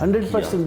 100%।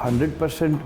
100%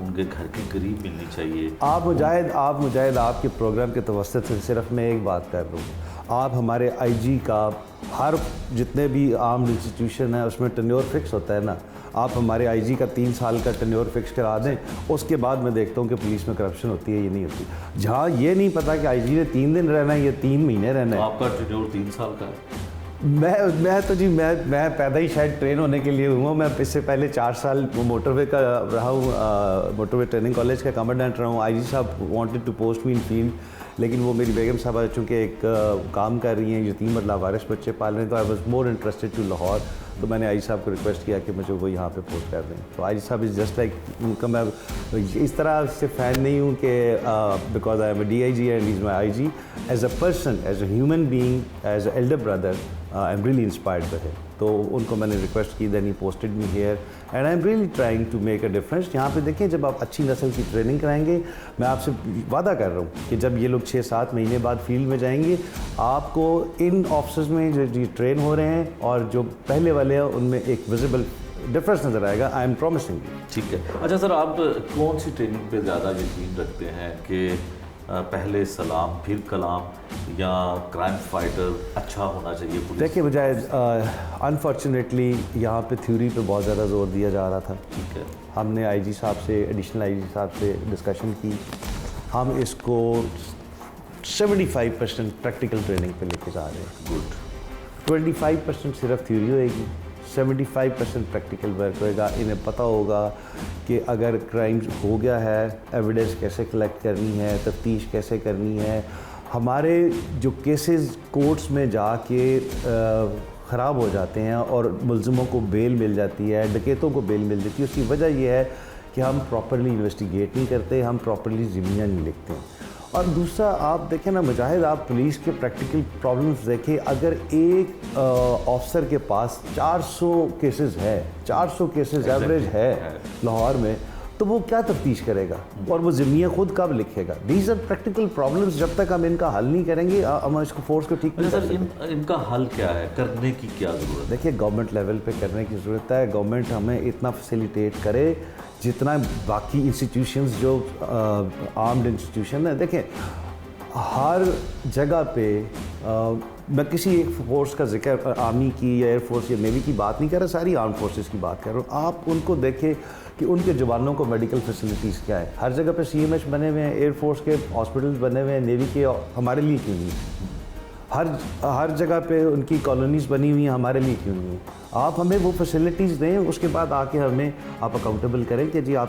ان کے گھر کے قریب ملنی چاہیے. آپ مجاہد آپ کے پروگرام کے توسط سے صرف میں ایک بات کر رہا ہوں. آپ ہمارے آئی جی کا ہر جتنے بھی آرمڈ انسٹیٹیوشن ہے اس میں ٹینیور فکس ہوتا ہے نا, آپ ہمارے آئی جی کا 3 سال کا ٹینیور فکس کرا دیں, اس کے بعد میں دیکھتا ہوں کہ پولیس میں کرپشن ہوتی ہے یا نہیں ہوتی. جہاں یہ نہیں پتہ کہ آئی جی نے 3 دن رہنا ہے یا 3 مہینے رہنا ہے. آپ کا ٹینیور 3 سال کا ہے. میں تو جی میں پیدا ہی شاید ٹرین ہونے کے لیے ہوا. میں اس سے پہلے 4 سال موٹر وے کا رہا ہوں, موٹر وے ٹریننگ کالج کا کمانڈنٹ رہا ہوں. آئی جی صاحب wanted to post me in field, لیکن وہ میری بیگم صاحبہ چونکہ ایک کام کر رہی ہیں, یتیم اور لاوارث بچے پال رہے ہیں, تو I was more interested to Lahore. تو میں نے آئی جی صاحب کو ریکویسٹ کیا کہ مجھے وہ یہاں پہ پوسٹ کر دیں. تو آئی جی صاحب از جسٹ لائک, ان کا میں اس طرح سے فین نہیں ہوں کہ because I am a D I G and is my I G. As a person, as a human being, as an elder brother, I am really inspired by him. تو ان کو میں نے ریکویسٹ کی, then he posted me here and I am really trying to make a difference. یہاں پہ دیکھیں, جب آپ اچھی نسل کی ٹریننگ کرائیں گے, میں آپ سے وعدہ کر رہا ہوں کہ جب یہ لوگ 6-7 مہینے بعد فیلڈ میں جائیں گے, آپ کو ان آفسرز میں جو ٹرین ہو رہے ہیں اور جو پہلے والے ہیں ان میں ایک ویزیبل ڈفرینس نظر آئے گا. I am promising. ٹھیک ہے. اچھا سر, آپ کون سی ٹریننگ پہ زیادہ یقین رکھتے ہیں کہ پہلے سلام پھر کلام, یا کرائم فائٹر اچھا ہونا چاہیے پولیس؟ دیکھیے مجاہد, انفارچونیٹلی یہاں پہ تھیوری پہ بہت زیادہ زور دیا جا رہا تھا. ٹھیک ہے. ہم نے آئی جی صاحب سے, ایڈیشنل آئی جی صاحب سے ڈسکشن کی, ہم اس کو 75% پریکٹیکل ٹریننگ پہ لے کے جا رہے ہیں. گڈ. 25% صرف تھیوری ہوئے گی, 75% پریکٹیکل ورک ہوئے گا. انہیں پتہ ہوگا کہ اگر کرائم ہو گیا ہے, ایویڈنس کیسے کلیکٹ کرنی ہے, تفتیش کیسے کرنی ہے. ہمارے جو کیسز کورٹس میں جا کے خراب ہو جاتے ہیں اور ملزموں کو بیل مل جاتی ہے, ڈکیتوں کو بیل مل جاتی ہے, اس کی وجہ یہ ہے کہ ہم پراپرلی انویسٹیگیٹ نہیں کرتے, ہم پراپرلی ضمنیاں نہیں لکھتے ہیں. اور دوسرا آپ دیکھیں نا مجاہد, آپ پولیس کے پریکٹیکل پرابلمس دیکھیں. اگر ایک آفسر کے پاس 400 کیسز ہے, 400 کیسز ایوریج ہے لاہور میں, تو وہ کیا تفتیش کرے گا اور وہ ضمنیاں خود کب لکھے گا؟ These are practical problems. جب تک ہم ان کا حل نہیں کریں گے, ہم اس کو فورس کو ٹھیک نہیں کر سکتے. ان کا حل کیا ہے, کرنے کی کیا ضرورت ہے؟ دیکھیے, گورنمنٹ لیول پہ کرنے کی ضرورت ہے. گورنمنٹ ہمیں اتنا فیسیلیٹیٹ کرے جتنا باقی انسٹیٹیوشنز جو آرمڈ انسٹیٹیوشن ہیں. دیکھیں, ہر جگہ پہ میں کسی ایک فورس کا ذکر آرمی کی یا ایئر فورس یا نیوی کی بات نہیں کر رہا, ساری آرم فورسز کی بات کر رہا ہوں. آپ ان کو دیکھیں کہ ان کے جوانوں کو میڈیکل فیسلٹیز کیا ہے. ہر جگہ پہ سی ایم ایچ بنے ہوئے ہیں, ایئر فورس کے ہاسپٹلز بنے ہوئے ہیں, نیوی کے, ہمارے لیے کیوں نہیں؟ ہر جگہ پہ ان کی کالونیز بنی ہوئی ہیں, ہمارے لیے کیوں نہیں؟ آپ ہمیں وہ فیسلٹیز دیں, اس کے بعد آ کے ہمیں آپ اکاؤنٹیبل کریں کہ جی آپ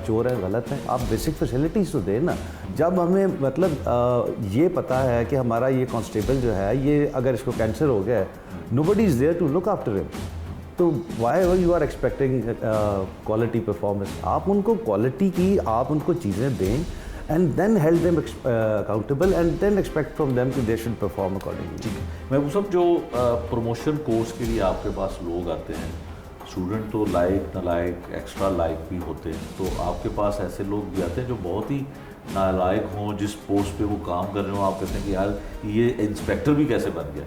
چور ہیں, غلط ہیں. آپ بیسک فیسلٹیز تو دیں نا. جب ہمیں مطلب یہ پتہ ہے کہ ہمارا یہ کانسٹیبل جو ہے, یہ اگر اس کو کینسر ہو گیا ہے, nobody is there to look after him, تو why you are expecting quality performance? آپ ان کو کوالٹی کی, آپ ان کو چیزیں دیں and then held them accountable and then expect from them that they should perform accordingly. ٹھیک ہے. محبوب صاحب, جو پروموشن کورس کے لیے آپ کے پاس لوگ آتے ہیں, اسٹوڈنٹ تو لائق نالائق ایکسٹرا لائق بھی ہوتے ہیں, تو آپ کے پاس ایسے لوگ بھی آتے ہیں جو بہت ہی نالائق ہوں, جس پوسٹ پہ وہ کام کر رہے ہوں, آپ کہتے ہیں کہ یار یہ انسپیکٹر بھی کیسے بن گیا؟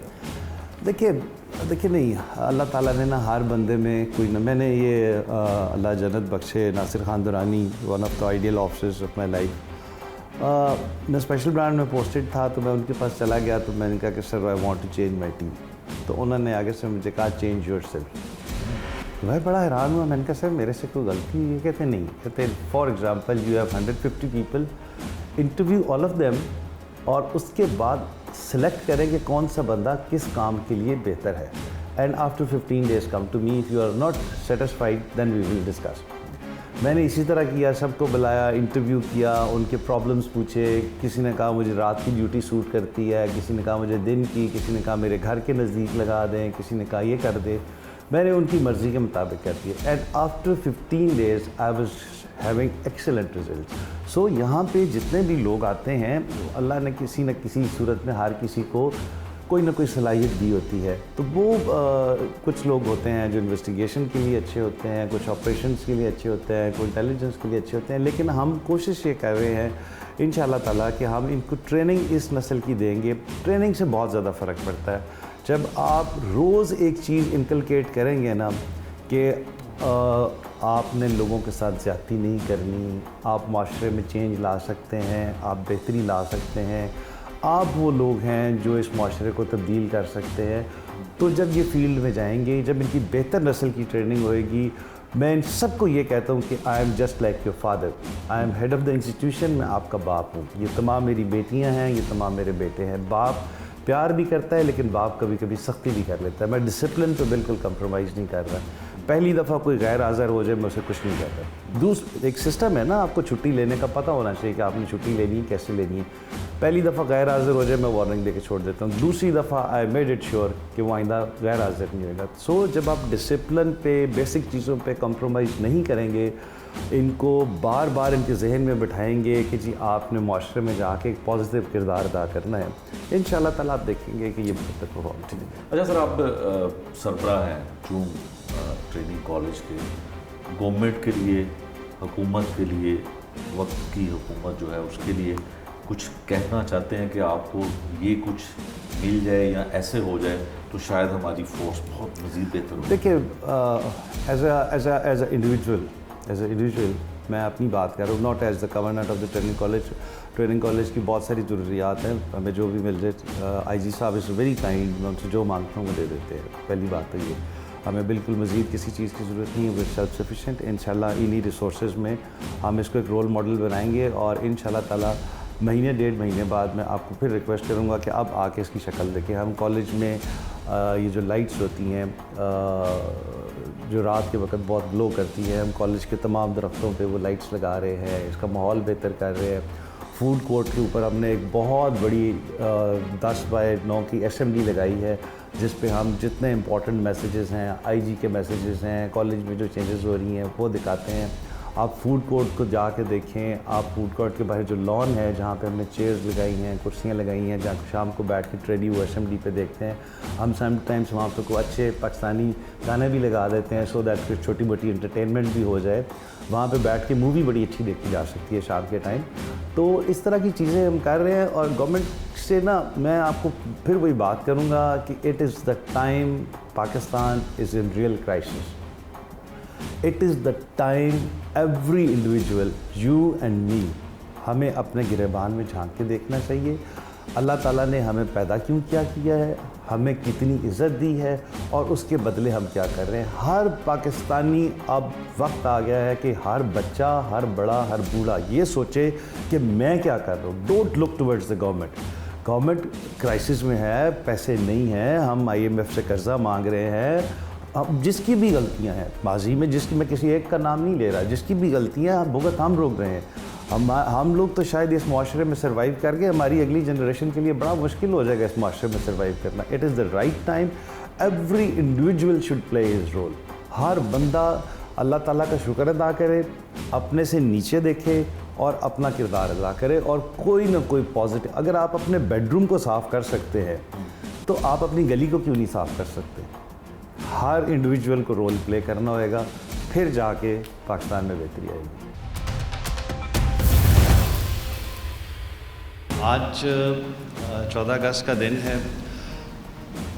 دیکھیے نہیں, اللہ تعالیٰ نے نا ہر بندے میں کوئی نہ, میں نے یہ اللہ جنت بخشے Nasir Khan Durrani, one of the ideal officers of my life, میں اسپیشل برانڈ میں پوسٹڈ تھا, تو میں ان کے پاس چلا گیا. تو میں نے کہا کہ sir I want to change my team. تو انہوں نے آگے سے مجھے کہا چینج یور سیلف. میں بڑا حیران ہوا, میں نے کہا سر میرے سے کوئی غلطی؟ یہ کہتے نہیں, کہتے for example you have 150 people, interview all of them, اور اس کے بعد سلیکٹ کریں کہ کون سا بندہ کس کام کے لیے بہتر ہے, and after 15 days come to me, if you are not satisfied then we will discuss. میں نے اسی طرح کیا, سب کو بلایا, انٹرویو کیا, ان کے پرابلمس پوچھے. کسی نے کہا مجھے رات کی ڈیوٹی سوٹ کرتی ہے, کسی نے کہا مجھے دن کی, کسی نے کہا میرے گھر کے نزدیک لگا دیں, کسی نے کہا یہ کر دے. میں نے ان کی مرضی کے مطابق کر دیا, and after 15 days I was having excellent results. So یہاں پہ جتنے بھی لوگ آتے ہیں, اللہ نے کسی نہ کسی صورت میں ہر کسی کو کوئی نہ کوئی صلاحیت دی ہوتی ہے. تو وہ کچھ لوگ ہوتے ہیں جو انویسٹیگیشن کے لیے اچھے ہوتے ہیں, کچھ آپریشنس کے لیے اچھے ہوتے ہیں, کوئی انٹیلیجنس کے لیے اچھے ہوتے ہیں. لیکن ہم کوشش یہ کر رہے ہیں انشاءاللہ تعالیٰ کہ ہم ان کو ٹریننگ اس نسل کی دیں گے. ٹریننگ سے بہت زیادہ فرق پڑتا ہے. جب آپ روز ایک چیز انکلکیٹ کریں گے نا کہ آپ نے لوگوں کے ساتھ زیادتی نہیں کرنی، آپ معاشرے میں چینج لا سکتے ہیں، آپ بہتری لا سکتے ہیں، آپ وہ لوگ ہیں جو اس معاشرے کو تبدیل کر سکتے ہیں۔ تو جب یہ فیلڈ میں جائیں گے، جب ان کی بہتر نسل کی ٹریننگ ہوئے گی، میں ان سب کو یہ کہتا ہوں کہ I am just like your father, I am head of the institution, میں آپ کا باپ ہوں۔ یہ تمام میری بیٹیاں ہیں، یہ تمام میرے بیٹے ہیں۔ باپ پیار بھی کرتا ہے لیکن باپ کبھی کبھی سختی بھی کر لیتا ہے۔ میں ڈسپلن پہ بالکل کمپرومائز نہیں کر رہا۔ پہلی دفعہ کوئی غیر حاضر ہو جائے میں اسے کچھ نہیں کہتا۔ ایک سسٹم ہے نا، آپ کو چھٹی لینے کا پتہ ہونا چاہیے کہ آپ نے چھٹی لینی ہے، کیسے لینی ہے۔ پہلی دفعہ غیر حاضر ہو جائے میں وارننگ دے کے چھوڑ دیتا ہوں، دوسری دفعہ آئی میڈ اٹ شیور کہ وہ آئندہ غیر حاضر نہیں ہوگا۔ سو جب آپ ڈسپلن پہ، بیسک چیزوں پہ کمپرومائز نہیں کریں گے، ان کو بار بار ان کے ذہن میں بٹھائیں گے کہ جی آپ نے معاشرے میں جا کے ایک پازیٹیو کردار ادا کرنا ہے، انشاءاللہ تعالیٰ آپ دیکھیں گے کہ یہ بہتر پرفارم کریں گے۔ اچھا سر، آپ سربراہ ہیں جوم ٹریننگ کالج کے، گورنمنٹ کے لیے، حکومت کے لیے، وقت کی حکومت جو ہے اس کے لیے کچھ کہنا چاہتے ہیں کہ آپ کو یہ کچھ مل جائے یا ایسے ہو جائے تو شاید ہماری فورس بہت مزید بہتر ہو؟ دیکھیے، ایز اے انڈیویجول میں اپنی بات کر رہا ہوں، not as the government of the training college کی بہت ساری ضروریات ہیں، ہمیں جو بھی مل جائے، آئی جی صاحب از ویری کائنڈ، میں ان سے جو مانگتا ہوں وہ دے دیتے ہیں۔ پہلی بات تو یہ، ہمیں بالکل مزید کسی چیز کی ضرورت نہیں ہے، وہ سیلف سفیشینٹ۔ انشاءاللہ انہی ریسورسز میں ہم اس کو ایک رول ماڈل بنائیں گے، اور انشاءاللہ تعالیٰ مہینے ڈیڑھ مہینے بعد میں آپ کو پھر ریکویسٹ کروں گا کہ اب آ کے اس کی شکل دیکھیں۔ ہم کالج میں یہ جو لائٹس ہوتی ہیں جو رات کے وقت بہت گلو کرتی ہیں، ہم کالج کے تمام درختوں پہ وہ لائٹس لگا رہے ہیں، اس کا ماحول بہتر کر رہے ہیں۔ فوڈ کورٹ کے اوپر ہم نے ایک بہت بڑی 10x9 کی اسمبلی لگائی ہے، جس پہ ہم جتنے امپورٹنٹ میسیجز ہیں، آئی جی کے میسیجز ہیں، کالج میں جو چینجز ہو رہی ہیں وہ دکھاتے ہیں۔ آپ فوڈ کورٹ کو جا کے دیکھیں، آپ فوڈ کورٹ کے باہر جو لان ہے جہاں پہ ہم نے چیئرز لگائی ہیں، کرسیاں لگائی ہیں، جہاں شام کو بیٹھ کے ٹریڈی وہ اسمبلی پہ دیکھتے ہیں۔ ہم سم ٹائمس وہاں پہ کوئی اچھے پاکستانی گانے بھی لگا دیتے ہیں، سو دیٹ کہ چھوٹی موٹی انٹرٹینمنٹ بھی ہو جائے۔ وہاں پہ بیٹھ کے مووی بڑی اچھی دیکھی جا سکتی ہے شام کے ٹائم۔ تو اس طرح کی چیزیں ہم کر رہے ہیں، اور گورنمنٹ سے نا میں آپ کو پھر وہی بات کروں گا کہ it is the time Pakistan is in real crisis. It is the time every individual, you and me, ہمیں اپنے گریبان میں جھانک کے دیکھنا چاہیے۔ اللہ تعالیٰ نے ہمیں پیدا کیوں کیا ہے، ہمیں کتنی عزت دی ہے، اور اس کے بدلے ہم کیا کر رہے ہیں۔ ہر پاکستانی، اب وقت آ گیا ہے کہ ہر بچہ، ہر بڑا، ہر بوڑھا یہ سوچے کہ میں کیا کر رہا ہوں۔ Don't look towards the government crisis میں ہے، پیسے نہیں ہیں، ہم آئی ایم ایف سے قرضہ مانگ رہے ہیں۔ اب جس کی بھی غلطیاں ہیں ماضی میں، جس کی، میں کسی ایک کا نام نہیں لے رہا، جس کی بھی غلطیاں بھگت ہم روک رہے ہیں۔ ہم لوگ تو شاید اس معاشرے میں سروائیو کر کے، ہماری اگلی جنریشن کے لیے بڑا مشکل ہو جائے گا اس معاشرے میں سروائیو کرنا۔ It is the right time, every individual should play his role. ہر بندہ اللہ تعالیٰ کا شکر ادا کرے، اپنے سے نیچے دیکھے اور اپنا کردار ادا کرے، اور کوئی نہ کوئی پازیٹیو۔ اگر آپ اپنے بیڈ روم کو صاف کر سکتے ہیں تو آپ اپنی گلی کو کیوں نہیں صاف کر سکتے؟ ہر انڈیویجول کو رول پلے کرنا ہوئے گا، پھر جا کے پاکستان میں بہتری آئے گی۔ آج 14 اگست کا دن ہے۔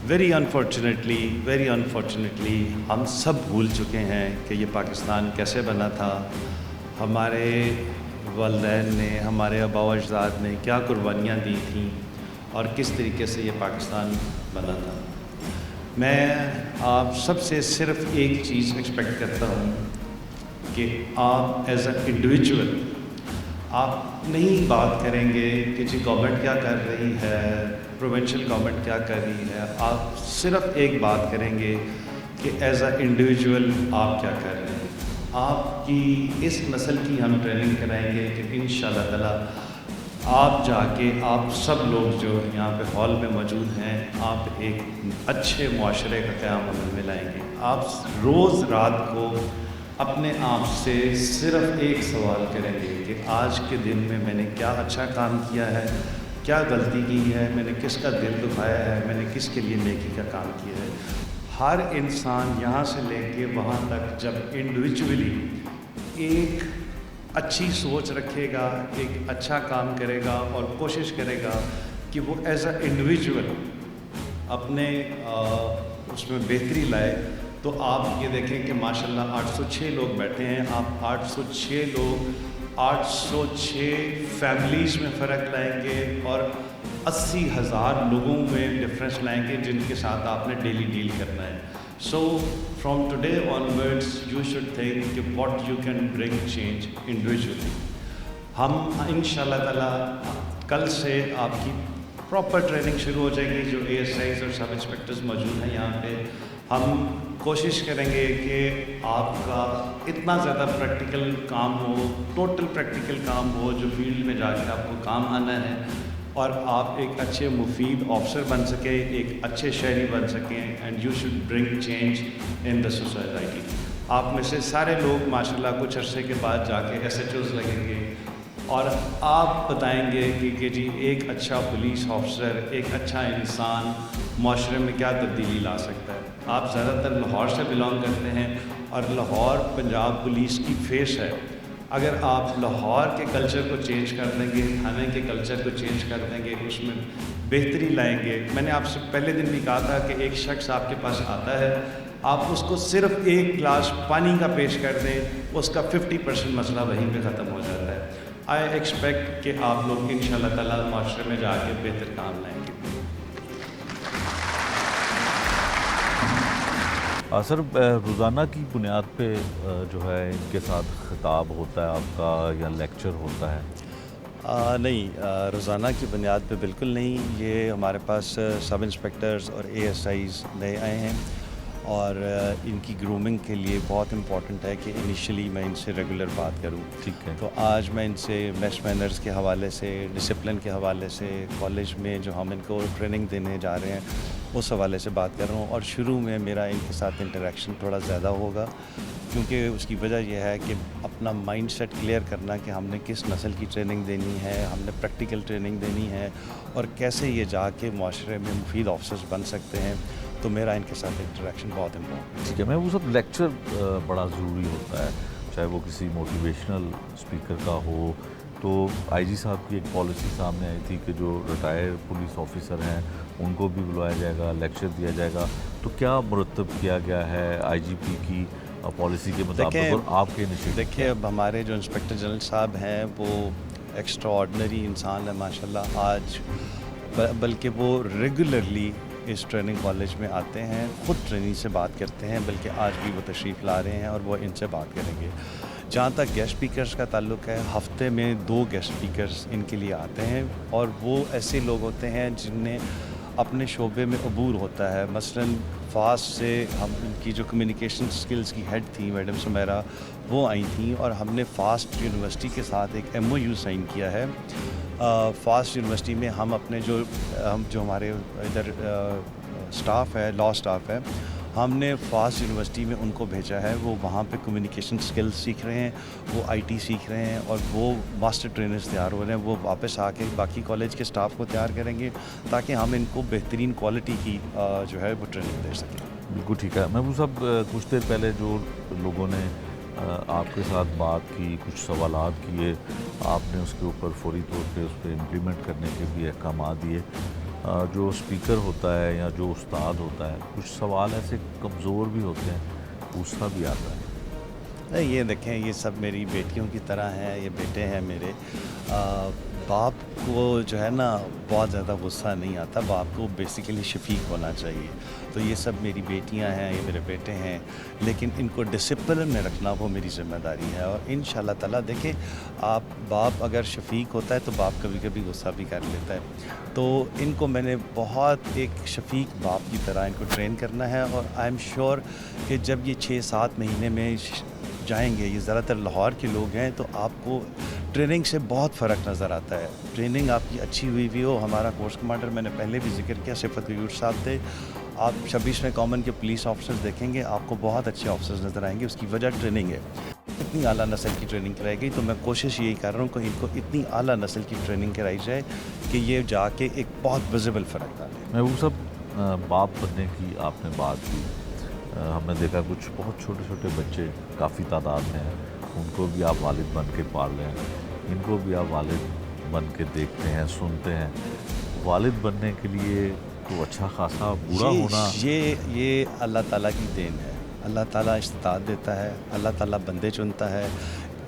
ویری انفارچونیٹلی ہم سب بھول چکے ہیں کہ یہ پاکستان کیسے بنا تھا، ہمارے والدین نے، ہمارے آباء و اجداد نے کیا قربانیاں دی تھیں، اور کس طریقے سے یہ پاکستان بنا تھا۔ میں آپ سب سے صرف ایک چیز ایکسپیکٹ کرتا ہوں کہ آپ ایز اے انڈیویجول آپ نہیں بات کریں گے کہ جی گورنمنٹ کیا کر رہی ہے، پروونشل گورنمنٹ کیا کر رہی ہے، آپ صرف ایک بات کریں گے کہ ایز اے انڈیویجول آپ کیا کر رہے ہیں۔ آپ کی اس نسل کی ہم ٹریننگ کرائیں گے کہ انشاءاللہ تعالیٰ آپ جا کے، آپ سب لوگ جو یہاں پہ ہال میں موجود ہیں، آپ ایک اچھے معاشرے کا قیام عمل میں لائیں گے۔ آپ روز رات کو اپنے آپ سے صرف ایک سوال کریں گے کہ آج کے دن میں نے کیا اچھا کام کیا ہے، کیا غلطی کی ہے، میں نے کس کا دل دکھایا ہے، میں نے کس کے لیے نیکی کا کام کیا ہے۔ ہر انسان یہاں سے لے کے وہاں تک جب انڈیویجولی ایک اچھی سوچ رکھے گا، ایک اچھا کام کرے گا، اور کوشش کرے گا کہ وہ ایز اے انڈیویجول اپنے اس میں بہتری لائے، تو آپ یہ دیکھیں کہ ماشاءاللہ 806 لوگ بیٹھے ہیں. آپ 806 لوگ 806 فیملیز میں فرق لائیں گے اور 80,000 لوگوں میں ڈفرینس لائیں گے جن کے ساتھ آپ نے ڈیلی ڈیل کرنا ہے. So from today onwards you should think کہ what you can bring change individually. ہم انشاءاللہ تعالیٰ کل سے آپ کی پراپر ٹریننگ شروع ہو جائے گی. جو ASIs اور سب انسپکٹرز موجود ہیں یہاں پہ, ہم کوشش کریں گے کہ آپ کا اتنا زیادہ پریکٹیکل کام ہو, ٹوٹل پریکٹیکل کام ہو جو فیلڈ میں جا کے آپ کو کام آنا ہے, اور آپ ایک اچھے مفید آفیسر بن سکیں, ایک اچھے شہری بن سکیں. And you should bring change in the society. آپ میں سے سارے لوگ ماشاءاللہ کچھ عرصے کے بعد جا کے SHOs لگیں گے اور آپ بتائیں گے کہ جی ایک اچھا پولیس آفیسر, ایک اچھا انسان معاشرے میں کیا تبدیلی لا سکتا ہے. آپ زیادہ تر لاہور سے بلانگ کرتے ہیں اور لاہور پنجاب پولیس کی فیس ہے. اگر آپ لاہور کے کلچر کو چینج کر دیں گے, کھانے کے کلچر کو چینج کر دیں گے, اس میں بہتری لائیں گے. میں نے آپ سے پہلے دن بھی کہا تھا کہ ایک شخص آپ کے پاس آتا ہے, آپ اس کو صرف ایک گلاس پانی کا پیش کر دیں, اس کا 50% مسئلہ وہیں پہ ختم ہو جاتا ہے. آئی ایکسپیکٹ کہ آپ لوگ انشاءاللہ تعالیٰ معاشرے میں جا کے بہتر کام لائیں گے. سر, روزانہ کی بنیاد پہ جو ہے ان کے ساتھ خطاب ہوتا ہے آپ کا یا لیکچر ہوتا ہے؟ نہیں, روزانہ کی بنیاد پہ بالکل نہیں. یہ ہمارے پاس سب انسپکٹرز اور ASIs نئے آئے ہیں اور ان کی گرومنگ کے لیے بہت امپورٹنٹ ہے کہ انیشلی میں ان سے ریگولر بات کروں. ٹھیک ہے. تو آج میں ان سے میش مینرز کے حوالے سے, ڈسپلن کے حوالے سے, کالج میں جو ہم ان کو ٹریننگ دینے جا رہے ہیں اس حوالے سے بات کر رہا ہوں. اور شروع میں میرا ان کے ساتھ انٹریکشن تھوڑا زیادہ ہوگا, کیونکہ اس کی وجہ یہ ہے کہ اپنا مائنڈ سیٹ کلیئر کرنا کہ ہم نے کس نسل کی ٹریننگ دینی ہے, ہم نے پریکٹیکل ٹریننگ دینی ہے اور کیسے یہ جا کے معاشرے میں مفید آفیسرز بن سکتے ہیں. تو میرا ان کے ساتھ انٹریکشن بہت امپورٹنٹ. ٹھیک ہے. میں وہ سب لیکچر بڑا ضروری ہوتا ہے, چاہے وہ کسی موٹیویشنل اسپیکر کا ہو. تو IG صاحب کی ایک پالیسی سامنے آئی تھی کہ جو ریٹائر پولیس آفیسر ہیں ان کو بھی بلایا جائے گا, لیکچر دیا جائے گا. تو کیا مرتب کیا گیا ہے IGP کی پالیسی کے مطابق اور آپ کے انیشیٹو؟ دیکھیے, اب ہمارے جو انسپکٹر جنرل صاحب ہیں وہ ایکسٹرا آرڈنری انسان ہے ماشاءاللہ. آج بلکہ وہ ریگولرلی اس ٹریننگ کالج میں آتے ہیں, خود ٹریننگ سے بات کرتے ہیں, بلکہ آج بھی وہ تشریف لا رہے ہیں اور وہ ان سے بات کریں گے. جہاں تک گیسٹ اسپیکرز کا تعلق ہے, ہفتے میں 2 گیسٹ اسپیکرز ان کے لیے آتے ہیں اور وہ ایسے لوگ ہوتے ہیں جن نے اپنے شعبے میں عبور ہوتا ہے. مثلاً فاسٹ سے ہم ان کی جو کمیونیکیشن سکلز کی ہیڈ تھیں میڈم سمیرا, وہ آئی تھیں اور ہم نے فاسٹ یونیورسٹی کے ساتھ ایک MOU سائن کیا ہے. فاسٹ یونیورسٹی میں ہم اپنے جو ہمارے ادھر سٹاف ہے, لا سٹاف ہے, ہم نے فاسٹ یونیورسٹی میں ان کو بھیجا ہے. وہ وہاں پہ کمیونیکیشن سکلز سیکھ رہے ہیں, وہ IT سیکھ رہے ہیں اور وہ ماسٹر ٹرینرز تیار ہو رہے ہیں. وہ واپس آ کے باقی کالج کے سٹاف کو تیار کریں گے تاکہ ہم ان کو بہترین کوالٹی کی جو ہے وہ ٹریننگ دے سکیں. بالکل ٹھیک ہے. محبوب صاحب, کچھ دیر پہلے جو لوگوں نے آپ کے ساتھ بات کی, کچھ سوالات کیے, آپ نے اس کے اوپر فوری طور پہ اس پہ امپلیمنٹ کرنے کے بھی احکامات دیے. جو اسپیکر ہوتا ہے یا جو استاد ہوتا ہے, کچھ سوال ایسے کمزور بھی ہوتے ہیں, پوچھتا بھی آتا ہے. یہ دیکھیں, یہ سب میری بیٹیوں کی طرح ہیں, یہ بیٹے ہیں میرے. باپ کو جو ہے نا بہت زیادہ غصہ نہیں آتا, باپ کو بیسیکلی شفیق ہونا چاہیے. تو یہ سب میری بیٹیاں ہیں, یہ میرے بیٹے ہیں, لیکن ان کو ڈسپلن میں رکھنا وہ میری ذمہ داری ہے. اور انشاءاللہ تعالیٰ دیکھیں, آپ باپ اگر شفیق ہوتا ہے تو باپ کبھی کبھی غصہ بھی کر لیتا ہے. تو ان کو میں نے بہت ایک شفیق باپ کی طرح ان کو ٹرین کرنا ہے. اور آئی ایم شیور کہ جب یہ 6-7 مہینے میں جائیں گے, یہ زیادہ تر لاہور کے لوگ ہیں, تو آپ کو ٹریننگ سے بہت فرق نظر آتا ہے. ٹریننگ آپ کی اچھی ہوئی ہو. ہمارا کورس کمانڈر میں نے پہلے بھی ذکر کیا, صفت غیور صاحب تھے. آپ 26ویں کامن کے پولیس آفیسرز دیکھیں گے, آپ کو بہت اچھے آفیسرز نظر آئیں گے. اس کی وجہ ٹریننگ ہے. اتنی اعلیٰ نسل کی ٹریننگ کرائی گئی, تو میں کوشش یہی کر رہا ہوں کہ ان کو اتنی اعلیٰ نسل کی ٹریننگ کرائی جائے کہ یہ جا کے ایک بہت ویزیبل فرق ڈالے. محبوب صاحب, باپ بننے کی آپ نے بات کی. ہم نے دیکھا کچھ بہت چھوٹے چھوٹے بچے کافی تعداد میں ہیں, ان کو بھی آپ والد بن کے پال رہے ہیں, ان کو بھی آپ والد بن کے دیکھتے ہیں, سنتے ہیں. والد بننے کے لیے تو اچھا خاصا بوڑھا ہونا, یہ اللہ تعالیٰ کی دین ہے. اللہ تعالیٰ استطاعت دیتا ہے, اللہ تعالیٰ بندے چنتا ہے.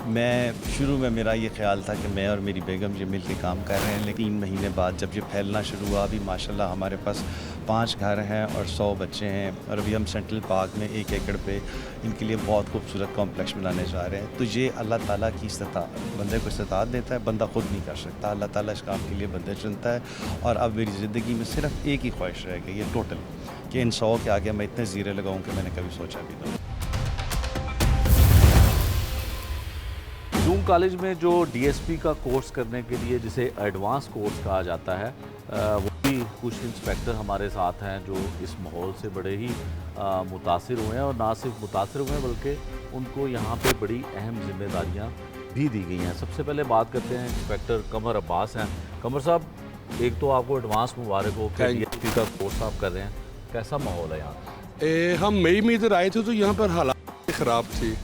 میں شروع میں میرا یہ خیال تھا کہ میں اور میری بیگم یہ مل کے کام کر رہے ہیں, لیکن 3 مہینے بعد جب یہ پھیلنا شروع ہوا, ابھی ماشاءاللہ ہمارے پاس 5 گھر ہیں اور 100 بچے ہیں, اور ابھی ہم سینٹرل پارک میں 1 ایکڑ پہ ان کے لیے بہت خوبصورت کمپلیکس بنانے جا رہے ہیں. تو یہ اللہ تعالیٰ کی استطاعت, بندے کو استطاعت دیتا ہے, بندہ خود نہیں کر سکتا, اللہ تعالیٰ اس کام کے لیے بندے چنتا ہے. اور اب میری زندگی میں صرف ایک ہی خواہش رہ گئی ہے ٹوٹل, کہ ان 100 کے آگے میں اتنے زیرے لگاؤں کہ میں نے کبھی سوچا بھی نہیں. جون کالج میں جو ڈی ایس پی کا کورس کرنے کے لیے جسے ایڈوانس کورس کہا جاتا ہے, وہ بھی کچھ انسپیکٹر ہمارے ساتھ ہیں جو اس ماحول سے بڑے ہی متاثر ہوئے ہیں, اور نہ صرف متاثر ہوئے ہیں بلکہ ان کو یہاں پہ بڑی اہم ذمہ داریاں بھی دی گئی ہیں. سب سے پہلے بات کرتے ہیں انسپیکٹر قمر عباس ہیں. قمر صاحب, ایک تو آپ کو ایڈوانس مبارک ہو کہ ڈی ایس پی کا کورس آپ کر رہے ہیں, کیسا ماحول ہے یہاں؟ ہم مئی میں ادھر آئے تھے تو یہاں پر حالات خراب تھے,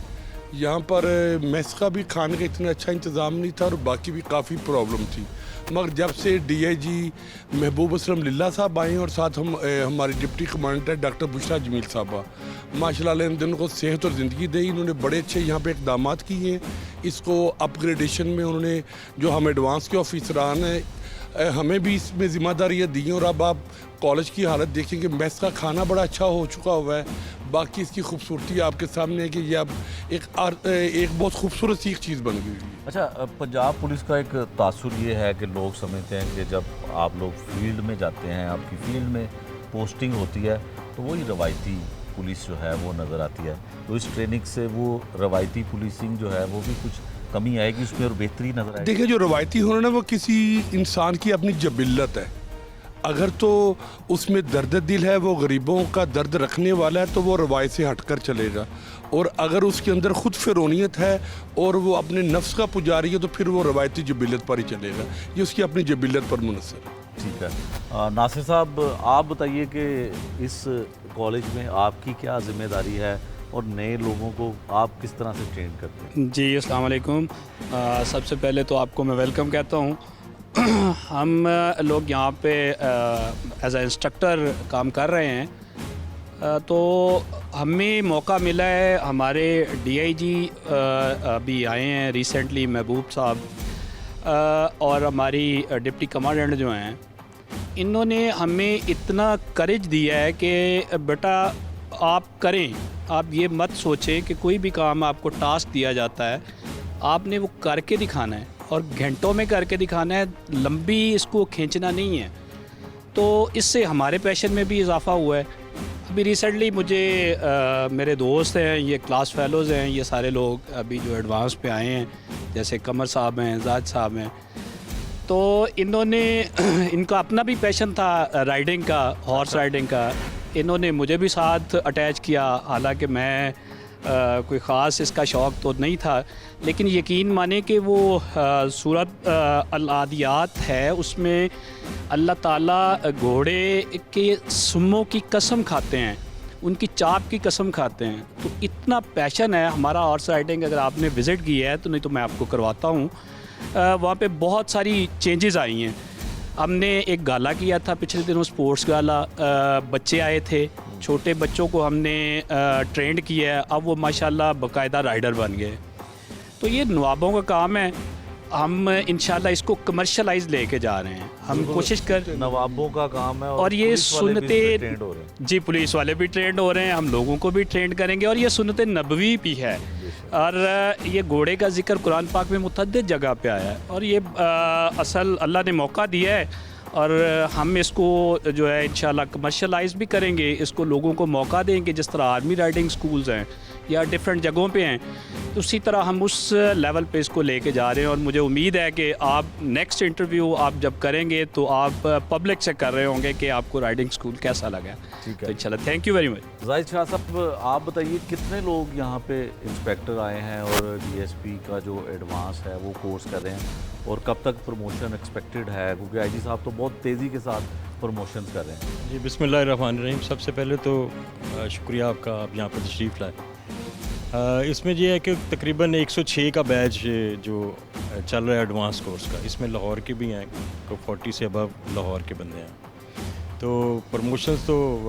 یہاں پر میس کا بھی کھانے کا اتنا اچھا انتظام نہیں تھا, اور باقی بھی کافی پرابلم تھی. مگر جب سے ڈی آئی جی محبوب اسلم للہ صاحب آئے ہیں, اور ساتھ ہمارے ڈپٹی کمانڈر ڈاکٹر بشرا جمیل صاحبہ, ماشاء اللہ ان دنوں کو صحت اور زندگی دی, انہوں نے بڑے اچھے یہاں پہ اقدامات کیے ہیں. اس کو اپ گریڈیشن میں انہوں نے, جو ہم ایڈوانس کے آفیسران ہیں, ہمیں بھی اس میں ذمہ داریاں دی ہیں. اور اب آپ کالج کی حالت دیکھیں کہ میس کا کھانا بڑا اچھا ہو چکا ہوا ہے. باقی اس کی خوبصورتی آپ کے سامنے ہے کہ یہ اب ایک بہت خوبصورت سی ایک چیز بن گئی ہے. اچھا, پنجاب پولیس کا ایک تاثر یہ ہے کہ لوگ سمجھتے ہیں کہ جب آپ لوگ فیلڈ میں جاتے ہیں, آپ کی فیلڈ میں پوسٹنگ ہوتی ہے, تو وہی روایتی پولیس جو ہے وہ نظر آتی ہے. تو اس ٹریننگ سے وہ روایتی پولیسنگ جو ہے وہ بھی کچھ کمی آئے گی اس میں اور بہتری نظر آئے گی؟ دیکھیں, جو روایتی ہونا نا وہ کسی انسان کی اپنی جبلت ہے. اگر تو اس میں درد دل ہے, وہ غریبوں کا درد رکھنے والا ہے, تو وہ روایت سے ہٹ کر چلے گا. اور اگر اس کے اندر خود فرونیت ہے اور وہ اپنے نفس کا پجاری ہے, تو پھر وہ روایتی جبلت پر ہی چلے گا. یہ اس کی اپنی جبلت پر منحصر ہے. ٹھیک ہے. ناصر صاحب, آپ بتائیے کہ اس کالج میں آپ کی کیا ذمہ داری ہے اور نئے لوگوں کو آپ کس طرح سے ٹرین کرتے ہیں؟ جی السلام علیکم. سب سے پہلے تو آپ کو میں ویلکم کہتا ہوں. ہم لوگ یہاں پہ ایز اے انسٹرکٹر کام کر رہے ہیں, تو ہمیں موقع ملا ہے, ہمارے ڈی آئی جی ابھی آئے ہیں ریسنٹلی محبوب صاحب, اور ہماری ڈپٹی کمانڈنٹ جو ہیں, انہوں نے ہمیں اتنا کریج دیا ہے کہ بیٹا آپ کریں, آپ یہ مت سوچیں کہ کوئی بھی کام آپ کو ٹاسک دیا جاتا ہے آپ نے وہ کر کے دکھانا ہے, اور گھنٹوں میں کر کے دکھانا ہے, لمبی اس کو کھینچنا نہیں ہے. تو اس سے ہمارے پیشن میں بھی اضافہ ہوا ہے. ابھی ریسنٹلی مجھے میرے دوست ہیں, یہ کلاس فیلوز ہیں, یہ سارے لوگ ابھی جو ایڈوانس پہ آئے ہیں, جیسے قمر صاحب ہیں, زاہد صاحب ہیں, تو انہوں نے ان کا اپنا بھی پیشن تھا رائڈنگ کا, ہارس رائڈنگ کا. انہوں نے مجھے بھی ساتھ اٹیچ کیا, حالانکہ میں کوئی خاص اس کا شوق تو نہیں تھا, لیکن یقین مانیں کہ وہ سورۃ العادیات ہے, اس میں اللہ تعالیٰ گھوڑے کے سموں کی قسم کھاتے ہیں, ان کی چاپ کی قسم کھاتے ہیں. تو اتنا پیشن ہے ہمارا ہارس رائڈنگ. اگر آپ نے وزٹ کیا ہے تو نہیں تو میں آپ کو کرواتا ہوں. وہاں پہ بہت ساری چینجز آئی ہیں. ہم نے ایک گالا کیا تھا پچھلے دنوں, سپورٹس گالا, بچے آئے تھے, چھوٹے بچوں کو ہم نے ٹرینڈ کیا ہے, اب وہ ماشاءاللہ باقاعدہ رائڈر بن گئے. تو یہ نوابوں کا کام ہے, ہم انشاءاللہ اس کو کمرشلائز لے کے جا رہے ہیں. ہم کوشش کر, نوابوں کا کام ہے, اور یہ سنتیں, ہو رہے ہیں. جی پولیس والے بھی ٹرینڈ ہو رہے ہیں, ہم لوگوں کو بھی ٹرینڈ کریں گے. اور یہ سنت نبوی بھی ہے, اور یہ گھوڑے کا ذکر قرآن پاک میں متعدد جگہ پہ آیا ہے, اور یہ اصل اللہ نے موقع دیا ہے, اور ہم اس کو جو ہے انشاءاللہ کمرشلائز بھی کریں گے. اس کو لوگوں کو موقع دیں گے, جس طرح آرمی رائڈنگ سکولز ہیں یا ڈفرینٹ جگہوں پہ ہیں, اسی طرح ہم اس لیول پہ اس کو لے کے جا رہے ہیں. اور مجھے امید ہے کہ آپ نیکسٹ انٹرویو آپ جب کریں گے تو آپ پبلک سے کر رہے ہوں گے کہ آپ کو رائڈنگ سکول کیسا لگا. ٹھیک ہے, انشاءاللہ. Thank you very much. Zahid Shah صاحب, آپ بتائیے کتنے لوگ یہاں پہ انسپیکٹر آئے ہیں اور ڈی ایس پی کا جو ایڈوانس ہے وہ کورس کر رہے ہیں, اور کب تک پروموشن ایکسپیکٹڈ ہے, کیونکہ آئی جی صاحب تو بہت تیزی کے ساتھ پروموشنز کر رہے ہیں؟ جی بسم اللہ الرحمن الرحیم. سب سے پہلے تو شکریہ آپ کا, آپ یہاں پر تشریف لائے. اس میں یہ ہے کہ تقریباً 106 کا بیچ جو چل رہا ہے ایڈوانس کورس کا, اس میں لاہور کے بھی ہیں, 40 سے ابو لاہور کے بندے ہیں. تو پروموشنز تو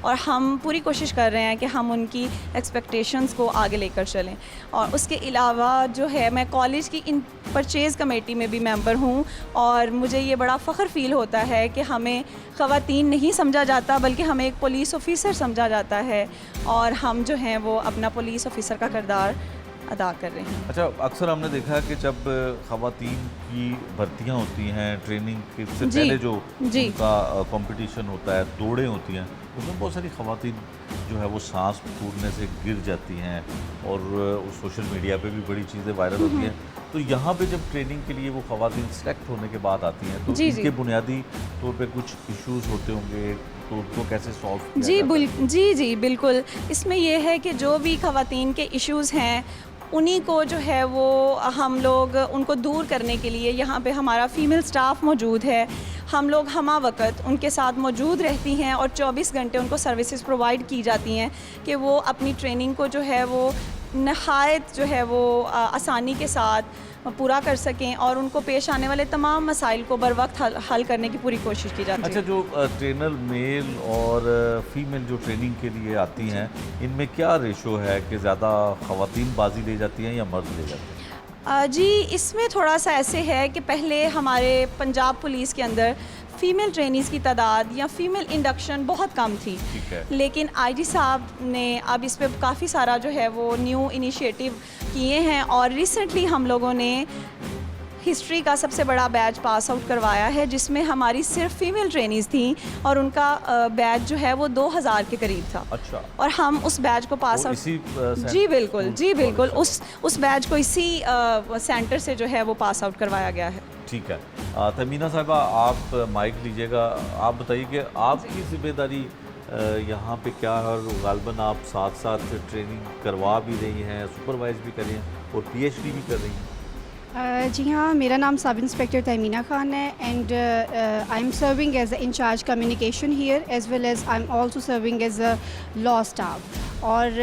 اور ہم پوری کوشش کر رہے ہیں کہ ہم ان کی ایکسپیکٹیشنز کو آگے لے کر چلیں. اور اس کے علاوہ جو ہے میں کالج کی ان پرچیز کمیٹی میں بھی ممبر ہوں, اور مجھے یہ بڑا فخر فیل ہوتا ہے کہ ہمیں خواتین نہیں سمجھا جاتا بلکہ ہمیں ایک پولیس آفیسر سمجھا جاتا ہے, اور ہم جو ہیں وہ اپنا پولیس آفیسر کا کردار ادا کر رہے ہیں. اچھا, اکثر ہم نے دیکھا ہے کہ جب خواتین کی بھرتیاں ہوتی ہیں, ٹریننگ سے پہلے جو ان کا کمپٹیشن ہوتا ہے, دوڑیں ہوتی ہیں, اس میں بہت ساری خواتین جو ہے وہ سانس پھولنے سے گر جاتی ہیں, اور سوشل میڈیا پہ بھی بڑی چیزیں وائرل ہوتی ہیں. تو یہاں پہ جب ٹریننگ کے لیے وہ خواتین سلیکٹ ہونے کے بعد آتی ہیں تو ان کے بنیادی طور پہ کچھ ایشوز ہوتے ہوں گے, تو ان کو کیسے سالو کیا جاتا ہے؟ جی بالکل. اس میں یہ ہے کہ جو بھی خواتین کے ایشوز ہیں انہی کو جو ہے وہ ہم لوگ ان کو دور کرنے کے لیے یہاں پہ ہمارا فیمیل سٹاف موجود ہے. ہم لوگ ہمہ وقت ان کے ساتھ موجود رہتی ہیں, اور 24 گھنٹے ان کو سروسز پرووائڈ کی جاتی ہیں کہ وہ اپنی ٹریننگ کو جو ہے وہ نہایت جو ہے وہ آسانی کے ساتھ پورا کر سکیں, اور ان کو پیش آنے والے تمام مسائل کو بر وقت حل کرنے کی پوری کوشش کی جاتی ہے. اچھا, جو ٹرینر میل اور فیمیل جو ٹریننگ کے لیے آتی ہیں, ان میں کیا ریشو ہے کہ زیادہ خواتین بازی لے جاتی ہیں یا مرد لے جاتے ہیں؟ جی اس میں تھوڑا سا ایسے ہے کہ پہلے ہمارے پنجاب پولیس کے اندر فیمیل ٹرینیز کی تعداد یا فیمیل انڈکشن بہت کم تھی, لیکن آئی جی صاحب نے اب اس پہ کافی سارا جو ہے وہ نیو انیشیٹو کیے ہیں, اور ریسنٹلی ہم لوگوں نے ہسٹری کا سب سے بڑا بیچ پاس آؤٹ کروایا ہے جس میں ہماری صرف فیمیل ٹرینیز تھیں, اور ان کا بیچ جو ہے وہ 2000 کے قریب تھا. اچھا, اور ہم اس بیچ کو پاس آؤٹ جی بالکل اس بیچ کو اسی سینٹر سے جو ہے وہ پاس آؤٹ کروایا گیا ہے. ٹھیک ہے. تمینہ صاحبہ, آپ مائک لیجیے گا, آپ بتائیے کہ آپ کی ذمہ داری یہاں پہ کیا ہے, اور غالباً آپ ساتھ ساتھ ٹریننگ کروا بھی رہی ہیں, سپروائز بھی کر رہی ہیں, اور پی ایچ ڈی بھی کر رہی ہیں. جی ہاں, میرا نام سب انسپیکٹر تمینہ خان ہے, and I am serving as a incharge communication here as well as I am also serving as a law staff. اور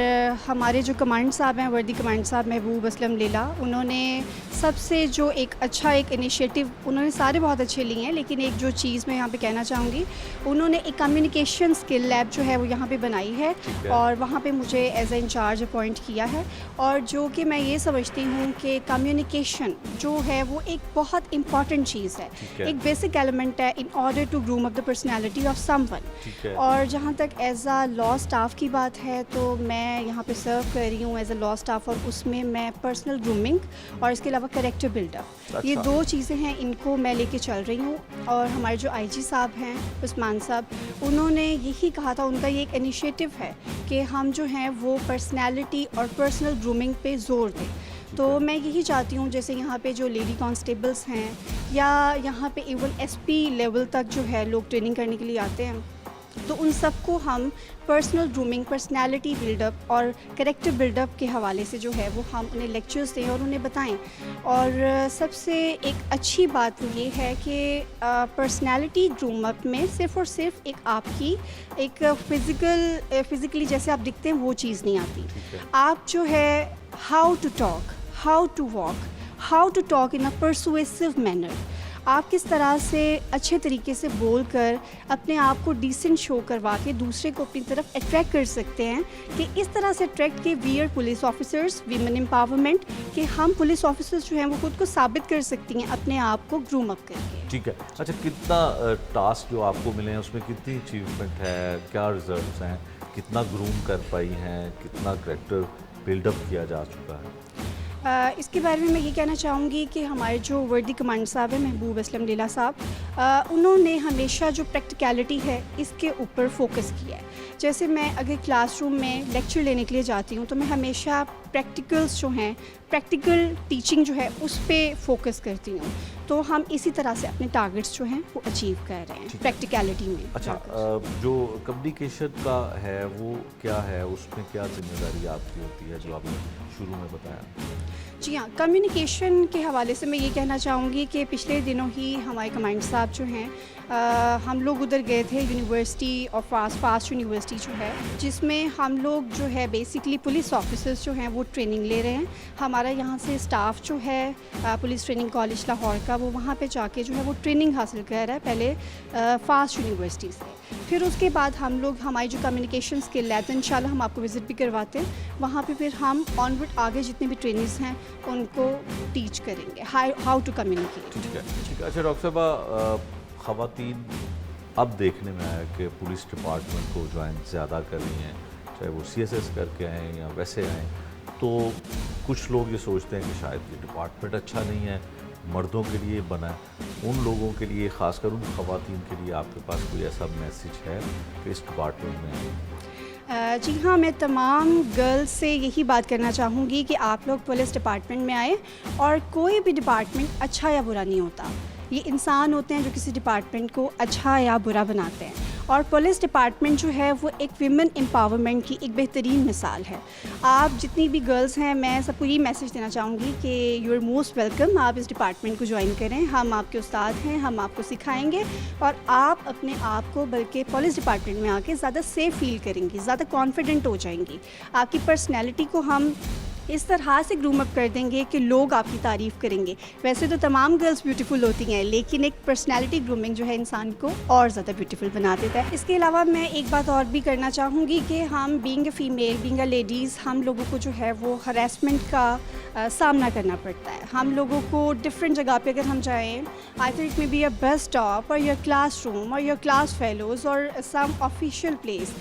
ہمارے جو کمانڈ صاحب ہیں, وردی کمانڈ صاحب محبوب اسلم لیلا, انہوں نے سب سے جو ایک انیشیٹو, انہوں نے سارے بہت اچھے لیے ہیں, لیکن ایک جو چیز میں یہاں پہ کہنا چاہوں گی, انہوں نے ایک کمیونیکیشن اسکل لیب جو ہے وہ یہاں پہ بنائی ہے, اور وہاں پہ مجھے ایز اے انچارج اپوائنٹ کیا ہے. اور جو کہ میں یہ سمجھتی ہوں کہ کمیونیکیشن جو ہے وہ ایک بہت امپورٹنٹ چیز ہے, ایک بیسک ایلیمنٹ ہے in order to groom up the personality of someone. اور جہاں تک ایز اے لا اسٹاف کی بات ہے تو میں یہاں پہ سرو کر رہی ہوں ایز اے لا اسٹاف, اور اس میں میں پرسنل گرومنگ اور اس کے علاوہ کریکٹر بلڈ اپ, یہ دو چیزیں ہیں, ان کو میں لے کے چل رہی ہوں. اور ہمارے جو آئی جی صاحب ہیں عثمان صاحب, انہوں نے یہی کہا تھا, ان کا یہ ایک انیشیٹو ہے کہ ہم جو ہیں وہ پرسنالٹی اور پرسنل گرومنگ پہ زور دیں. تو میں یہی چاہتی ہوں, جیسے یہاں پہ جو لیڈی کانسٹیبلس ہیں, یا یہاں پہ ایون ایس پی لیول تک جو ہے لوگ ٹریننگ کرنے کے لیے آتے ہیں, تو ان سب کو ہم personal grooming, personality build up اور کریکٹر بلڈ اپ کے حوالے سے جو ہے وہ ہم انہیں لیکچرز دیں اور انہیں بتائیں. اور سب سے ایک اچھی بات یہ ہے کہ پرسنالٹی گروم اپ میں صرف اور صرف ایک آپ کی ایک فزیکلی جیسے آپ دکھتے ہیں وہ چیز نہیں آتی. آپ جو ہے how to talk, how to walk, how to talk in a persuasive manner, آپ کس طرح سے اچھے طریقے سے بول کر اپنے آپ کو ڈیسنٹ شو کروا کے دوسرے کو اپنی طرف اٹریکٹ کر سکتے ہیں, کہ اس طرح سے اٹریکٹ کہ we are police officers, women empowerment, کہ ہم پولیس آفیسرس جو ہیں وہ خود کو ثابت کر سکتی ہیں اپنے آپ کو گروم اپ کر کے. ٹھیک ہے. اچھا, کتنا ٹاسک جو آپ کو ملے ہیں اس میں کتنی اچیومنٹ ہے, کیا ریزلٹس ہیں, کتنا گروم کر پائی ہیں, کتنا کریکٹر بلڈ اپ کیا جا چکا ہے؟ اس کے بارے میں یہ کہنا چاہوں گی کہ ہمارے جو وردی کمانڈ صاحب ہیں محبوب اسلم لیلا صاحب, انہوں نے ہمیشہ جو پریکٹیکلٹی ہے اس کے اوپر فوکس کیا ہے. جیسے میں اگر کلاس روم میں لیکچر لینے کے لیے جاتی ہوں تو میں ہمیشہ پریکٹیکلس جو ہیں, پریکٹیکل ٹیچنگ جو ہے اس پہ فوکس کرتی ہوں. تو ہم اسی طرح سے اپنے ٹارگٹس جو ہیں وہ اچیو کر رہے ہیں پریکٹیکلٹی میں. اچھا, جو کمیونیکیشن کا ہے وہ کیا ہے, اس میں کیا ذمہ داری آپ کی ہوتی ہے جو آپ نے شروع میں بتایا؟ جی ہاں، کمیونیکیشن کے حوالے سے میں یہ کہنا چاہوں گی کہ پچھلے دنوں ہی ہمارے کمانڈر صاحب جو ہیں ہم لوگ ادھر گئے تھے یونیورسٹی اور فاسٹ یونیورسٹی جو ہے، جس میں ہم لوگ جو ہے بیسکلی پولیس آفیسرز جو ہیں وہ ٹریننگ لے رہے ہیں. ہمارا یہاں سے اسٹاف جو ہے پولیس ٹریننگ کالج لاہور کا، وہ وہاں پہ جا کے جو ہے وہ ٹریننگ حاصل کر رہا ہے پہلے فاسٹ یونیورسٹی سے. پھر اس کے بعد ہم لوگ ہماری جو کمیونیکیشن اسکل ہے تو انشاءاللہ ہم آپ کو وزٹ بھی کرواتے ہیں. وہاں پہ پھر ہم آن ورڈ آگے جتنے بھی ٹرینرز ہیں ان کو ٹیچ کریں گے ہاؤ ٹو کمیونیکیٹ. ٹھیک ہے. اچھا ڈاکٹر صاحبہ، خواتین اب دیکھنے میں آیا کہ پولیس ڈپارٹمنٹ کو جوائن زیادہ کر رہی ہیں، چاہے وہ CSS کر کے آئیں یا ویسے آئیں. تو کچھ لوگ یہ سوچتے ہیں کہ شاید یہ ڈپارٹمنٹ اچھا نہیں ہے، مردوں کے لیے بنا ہے. ان لوگوں کے لیے، خاص کر ان خواتین کے لیے آپ کے پاس کوئی ایسا میسیج ہے کہ اس ڈپارٹمنٹ میں آئیں؟ جی ہاں، میں تمام گرلز سے یہی بات کرنا چاہوں گی کہ آپ لوگ پولیس ڈپارٹمنٹ میں آئیں. اور کوئی بھی ڈپارٹمنٹ اچھا یا برا نہیں ہوتا، یہ انسان ہوتے ہیں جو کسی ڈپارٹمنٹ کو اچھا یا برا بناتے ہیں. اور پولیس ڈپارٹمنٹ جو ہے وہ ایک ویمن امپاورمنٹ کی ایک بہترین مثال ہے. آپ جتنی بھی گرلز ہیں، میں سب کو یہ میسیج دینا چاہوں گی کہ یو آر موسٹ ویلکم. آپ اس ڈپارٹمنٹ کو جوائن کریں، ہم آپ کے استاد ہیں، ہم آپ کو سکھائیں گے اور آپ اپنے آپ کو بلکہ پولیس ڈپارٹمنٹ میں آ کے زیادہ سیف فیل کریں گی، زیادہ کانفیڈنٹ ہو جائیں گی. آپ کی پرسنالٹی کو ہم اس طرح سے گروم اپ کر دیں گے کہ لوگ آپ کی تعریف کریں گے. ویسے تو تمام گرلز بیوٹیفل ہوتی ہیں، لیکن ایک پرسنالٹی گرومنگ جو ہے انسان کو اور زیادہ بیوٹیفل بنا دیتا ہے. اس کے علاوہ میں ایک بات اور بھی کرنا چاہوں گی کہ ہم being a female, being a ladies, ہم لوگوں کو جو ہے وہ ہراسمنٹ کا سامنا کرنا پڑتا ہے. ہم لوگوں کو ڈفرینٹ جگہ پہ اگر ہم جائیں، I think it may be your bus stop اور یور کلاس روم اور یور کلاس فیلوز اور سم آفیشیل پلیس،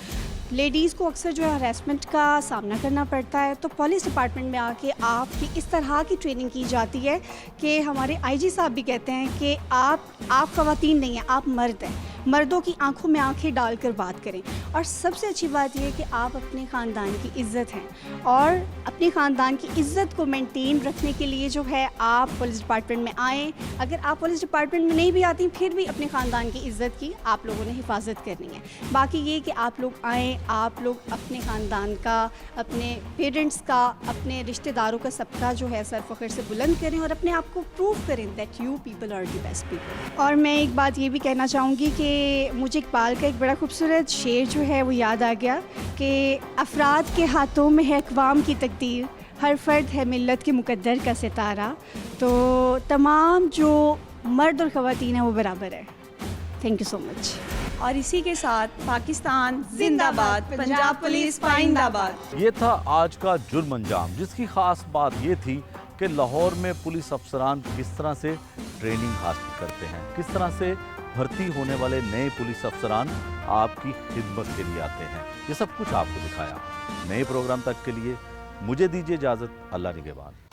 لیڈیز کو اکثر جو ہے ہراسمنٹ کا سامنا کرنا پڑتا ہے. تو پولیس ڈپارٹمنٹ میں آ کے آپ کی اس طرح کی ٹریننگ کی جاتی ہے کہ ہمارے IG صاحب بھی کہتے ہیں کہ آپ خواتین نہیں ہیں، آپ مرد ہیں. مردوں کی آنکھوں میں آنکھیں ڈال کر بات کریں. اور سب سے اچھی بات یہ ہے کہ آپ اپنے خاندان کی عزت ہیں، اور اپنے خاندان کی عزت کو مینٹین رکھنے کے لیے جو ہے آپ پولیس ڈپارٹمنٹ میں آئیں. اگر آپ پولیس ڈپارٹمنٹ میں نہیں بھی آتی پھر بھی اپنے خاندان کی عزت کی آپ لوگوں نے حفاظت کرنی ہے. باقی یہ کہ آپ لوگ آئیں، آپ لوگ اپنے خاندان کا، اپنے پیرنٹس کا، اپنے رشتہ داروں کا سب کا جو ہے سر فخر سے بلند کریں اور اپنے آپ کو پروو کریں that you people are the best people. اور میں ایک بات یہ بھی کہنا چاہوں گی کہ مجھے اقبال کا ایک بڑا خوبصورت شعر جو ہے وہ یاد آ گیا کہ افراد کے ہاتھوں میں ہے اقوام کی تقدیر، ہر فرد ہے ملت کے مقدر کا ستارہ. تو تمام جو مرد اور خواتین ہیں وہ برابر ہے. تھینک یو سو مچ. اور اسی کے ساتھ پاکستان زندہ باد، پنجاب پولیس پائندہ باد. یہ تھا آج کا جرم انجام، جس کی خاص بات یہ تھی کہ لاہور میں پولیس افسران کس طرح سے ٹریننگ حاصل کرتے ہیں، کس طرح سے بھرتی ہونے والے نئے پولیس افسران آپ کی خدمت کے لیے آتے ہیں. یہ سب کچھ آپ کو دکھایا. نئے پروگرام تک کے لیے مجھے دیجیے اجازت. اللہ نگہبان.